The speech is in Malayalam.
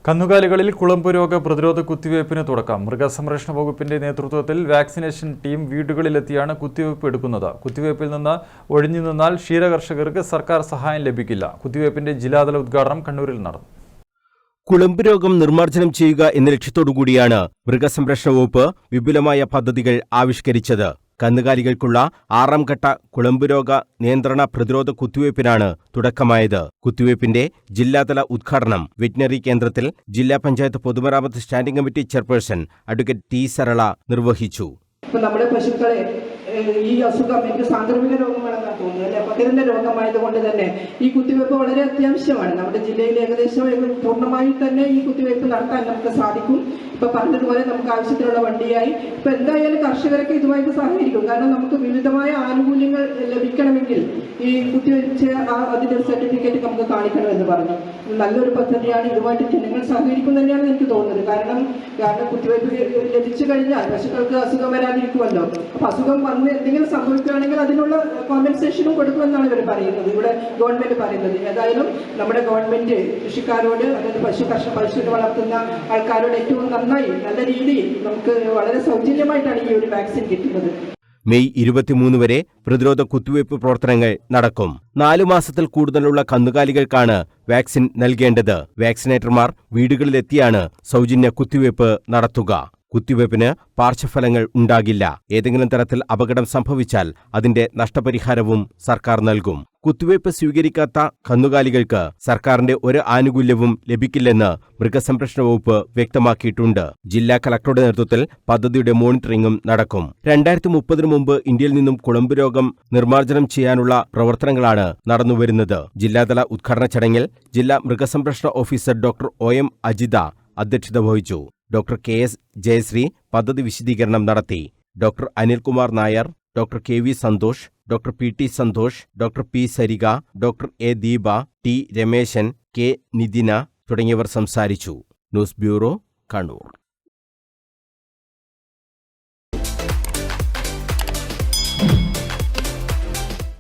കന്നുകാലികളിൽ കുളമ്പ് രോഗ പ്രതിരോധ കുത്തിവയ്പ്പിന് തുടക്കം. മൃഗസംരക്ഷണ വകുപ്പിന്റെ നേതൃത്വത്തിൽ വാക്സിനേഷൻ ടീം വീടുകളിലെത്തിയാണ് കുത്തിവയ്പ് എടുക്കുന്നത്. കുത്തിവയ്പിൽ നിന്ന് ഒഴിഞ്ഞു നിന്നാൽ ക്ഷീരകർഷകർക്ക് സർക്കാർ സഹായം ലഭിക്കില്ല. കുത്തിവയ്പിന്റെ ജില്ലാതല ഉദ്ഘാടനം കണ്ണൂരിൽ നടന്നു. കുളമ്പ് രോഗം നിർമ്മാർജ്ജനം ചെയ്യുക എന്ന ലക്ഷ്യത്തോടുകൂടിയാണ് മൃഗസംരക്ഷണ വകുപ്പ് വിപുലമായ പദ്ധതികൾ ആവിഷ്കരിച്ചത്. കന്നുകാലികൾക്കുള്ള 6ാം ഘട്ട കുളമ്പ് രോഗ നിയന്ത്രണ പ്രതിരോധ കുത്തിവയ്പ്പിനാണ് തുടക്കമായത്. കുത്തിവയ്പ്പിന്റെ ജില്ലാതല ഉദ്ഘാടനം വെറ്റിനറി കേന്ദ്രത്തിൽ ജില്ലാ പഞ്ചായത്ത് പൊതുമരാമത്ത് standing committee chairperson advocate T Sarala നിർവഹിച്ചു. നമ്മുടെ പശുക്കളെ ഈ അസുഖം എനിക്ക് സാംക്രമിക രോഗമാണെന്നാണ് തോന്നുന്നത് അല്ലെ, പകരുന്ന രോഗമായതുകൊണ്ട് തന്നെ ഈ കുത്തിവയ്പ്പ് വളരെ അത്യാവശ്യമാണ്. നമ്മുടെ ജില്ലയിൽ ഏകദേശം പൂർണ്ണമായി തന്നെ ഈ കുത്തിവയ്പ്പ് നടത്താൻ നമുക്ക് സാധിക്കും. ഇപ്പൊ പറഞ്ഞതുപോലെ നമുക്ക് ആവശ്യത്തിനുള്ള വണ്ടിയായി ഇപ്പൊ എന്തായാലും കർഷകരൊക്കെ ഇതുമായിട്ട് സഹകരിക്കും. കാരണം നമുക്ക് വിവിധമായ ആനുകൂല്യങ്ങൾ ലഭിക്കണമെങ്കിൽ ഈ കുത്തിവെച്ച് അതിന്റെ ഒരു സർട്ടിഫിക്കറ്റ് നമുക്ക് കാണിക്കണമെന്ന് പറഞ്ഞു. നല്ലൊരു പദ്ധതിയാണ്. ഇതുമായിട്ട് ജനങ്ങൾ സഹകരിക്കും തന്നെയാണ് എനിക്ക് തോന്നുന്നത്. കാരണം കുത്തിവയ്പ്പ് ലഭിച്ചു കഴിഞ്ഞാൽ പശുക്കൾക്ക് അസുഖം വരാതിരിക്കുമല്ലോ. അപ്പൊ അസുഖം വന്ന് എന്തെങ്കിലും സംഭവിക്കുകയാണെങ്കിൽ അതിനുള്ള കോമ്പൻസേഷനും കൊടുക്കുമെന്നാണ് ഇവർ പറയുന്നത്, ഇവിടെ ഗവൺമെന്റ് പറയുന്നത്. ഏതായാലും നമ്മുടെ ഗവൺമെന്റ് കൃഷിക്കാരോട്, അതായത് പശുവിനെ വളർത്തുന്ന ആൾക്കാരോട് ഏറ്റവും നന്നായി നല്ല രീതിയിൽ നമുക്ക് വളരെ സൗജന്യമായിട്ടാണ് ഈ ഒരു വാക്സിൻ കിട്ടുന്നത്. മെയ് 23 വരെ പ്രതിരോധ കുത്തിവയ്പ് പ്രവർത്തനങ്ങൾ നടക്കും. 4 മാസത്തിൽ കൂടുതലുള്ള കന്നുകാലികൾക്കാണ് വാക്സിൻ നൽകേണ്ടത്. വാക്സിനേറ്റർമാർ വീടുകളിലെത്തിയാണ് സൗജന്യ കുത്തിവയ്പ് നടത്തുക. കുത്തിവയ്പ്പിന് പാർശ്വഫലങ്ങൾ ഉണ്ടാകില്ല. ഏതെങ്കിലും തരത്തിൽ അപകടം സംഭവിച്ചാൽ അതിന്റെ നഷ്ടപരിഹാരവും സർക്കാർ നൽകും. കുത്തിവയ്പ് സ്വീകരിക്കാത്ത കന്നുകാലികൾക്ക് സർക്കാരിന്റെ ഒരു ആനുകൂല്യവും ലഭിക്കില്ലെന്ന് മൃഗസംരക്ഷണ വകുപ്പ് വ്യക്തമാക്കിയിട്ടുണ്ട്. ജില്ലാ കളക്ടറുടെ നേതൃത്വത്തിൽ പദ്ധതിയുടെ മോണിറ്ററിംഗും നടക്കും. 2030 മുമ്പ് ഇന്ത്യയിൽ നിന്നും കുളമ്പ് രോഗം നിർമ്മാർജ്ജനം ചെയ്യാനുള്ള പ്രവർത്തനങ്ങളാണ് നടന്നുവരുന്നത്. ജില്ലാതല ഉദ്ഘാടന ചടങ്ങിൽ ജില്ലാ മൃഗസംരക്ഷണ ഓഫീസർ ഡോക്ടർ OM അജിത അധ്യക്ഷത വഹിച്ചു. ഡോക്ടർ KS ജയശ്രീ പദ്ധതി വിശദീകരണം നടത്തി. Doctor Anilkumar Nair, doctor KV Santhosh, doctor PT Santhosh, doctor P Sarika, doctor A Deepa, T Rameshan, K Nithina തുടങ്ങിയവർ സംസാരിച്ചു. News bureau, Kannur.